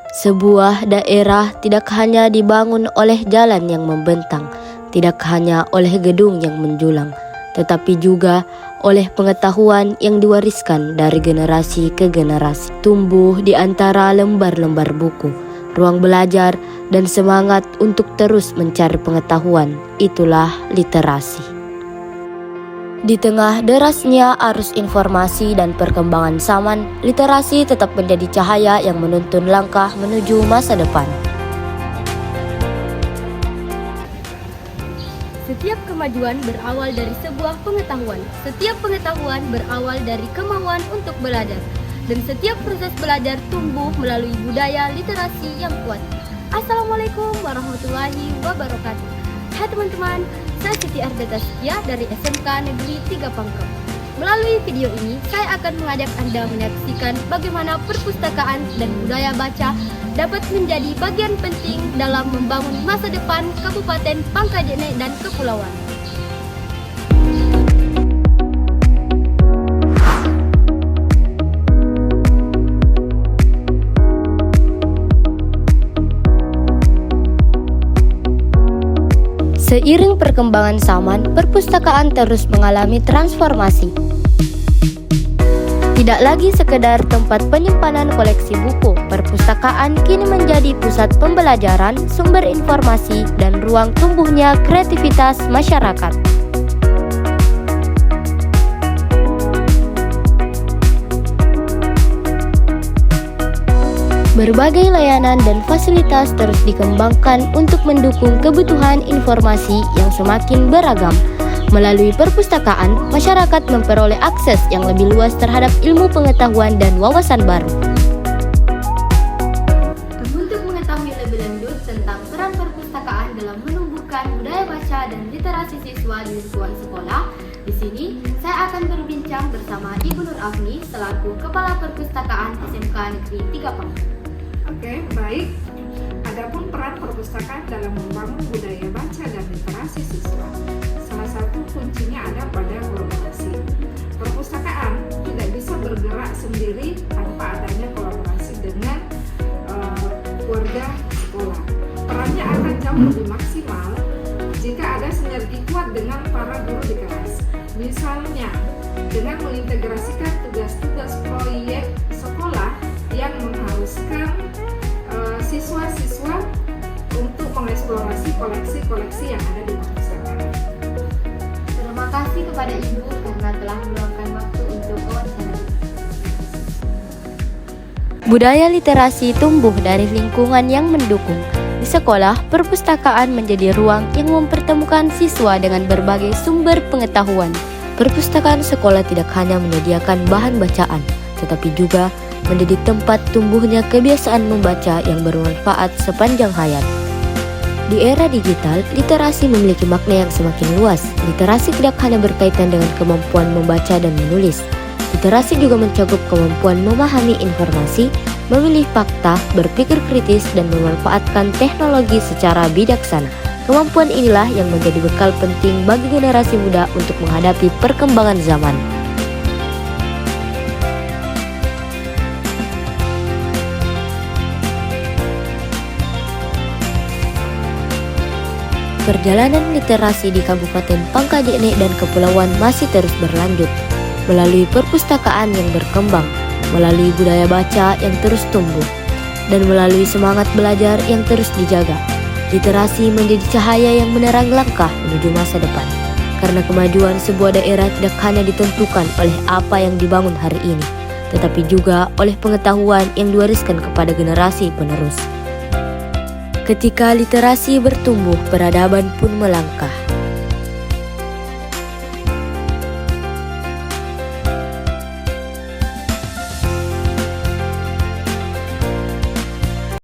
Sebuah daerah tidak hanya dibangun oleh jalan yang membentang, tidak hanya oleh gedung yang menjulang, tetapi juga oleh pengetahuan yang diwariskan dari generasi ke generasi. Tumbuh di antara lembar-lembar buku, ruang belajar, dan semangat untuk terus mencari pengetahuan, itulah literasi. Di tengah derasnya arus informasi dan perkembangan zaman, literasi tetap menjadi cahaya yang menuntun langkah menuju masa depan. Setiap kemajuan berawal dari sebuah pengetahuan. Setiap pengetahuan berawal dari kemauan untuk belajar. Dan setiap proses belajar tumbuh melalui budaya literasi yang kuat. Assalamualaikum warahmatullahi wabarakatuh. Hai teman-teman, saya Siti Ardeta Setia dari SMK Negeri 3 Pangkep. Melalui video ini, saya akan mengajak Anda menyaksikan bagaimana perpustakaan dan budaya baca dapat menjadi bagian penting dalam membangun masa depan Kabupaten Pangkajene dan Kepulauan. Seiring perkembangan zaman, perpustakaan terus mengalami transformasi. Tidak lagi sekedar tempat penyimpanan koleksi buku, perpustakaan kini menjadi pusat pembelajaran, sumber informasi, dan ruang tumbuhnya kreativitas masyarakat. Berbagai layanan dan fasilitas terus dikembangkan untuk mendukung kebutuhan informasi yang semakin beragam. Melalui perpustakaan, masyarakat memperoleh akses yang lebih luas terhadap ilmu pengetahuan dan wawasan baru. Untuk mengetahui lebih lanjut tentang peran perpustakaan dalam menumbuhkan budaya baca dan literasi siswa di lingkungan sekolah, di sini saya akan berbincang bersama Ibu Nur Afni selaku Kepala Perpustakaan SMK Negeri 3 Pangkep. Oke, baik. Adapun peran perpustakaan dalam membangun budaya baca dan literasi siswa, salah satu kuncinya ada pada kolaborasi. Perpustakaan tidak bisa bergerak sendiri tanpa adanya kolaborasi dengan keluarga sekolah. Perannya akan jauh lebih maksimal jika ada sinergi kuat dengan para guru di kelas. Misalnya, dengan mengintegrasikan tugas-tugas proyek sekolah yang mengharuskan siswa-siswa untuk mengeksplorasi koleksi-koleksi yang ada di perpustakaan. Terima kasih kepada Ibu karena telah meluangkan waktu untuk wawancara. Budaya literasi tumbuh dari lingkungan yang mendukung. Di sekolah, perpustakaan menjadi ruang yang mempertemukan siswa dengan berbagai sumber pengetahuan. Perpustakaan sekolah tidak hanya menyediakan bahan bacaan, tetapi juga menjadi tempat tumbuhnya kebiasaan membaca yang bermanfaat sepanjang hayat. Di era digital, literasi memiliki makna yang semakin luas. Literasi tidak hanya berkaitan dengan kemampuan membaca dan menulis. Literasi juga mencakup kemampuan memahami informasi, memilih fakta, berpikir kritis, dan memanfaatkan teknologi secara bijaksana. Kemampuan inilah yang menjadi bekal penting bagi generasi muda untuk menghadapi perkembangan zaman. Perjalanan literasi di Kabupaten Pangkajene dan Kepulauan masih terus berlanjut melalui perpustakaan yang berkembang, melalui budaya baca yang terus tumbuh, dan melalui semangat belajar yang terus dijaga. Literasi menjadi cahaya yang menerangi langkah menuju masa depan, karena kemajuan sebuah daerah tidak hanya ditentukan oleh apa yang dibangun hari ini, tetapi juga oleh pengetahuan yang diwariskan kepada generasi penerus. Ketika literasi bertumbuh, peradaban pun melangkah.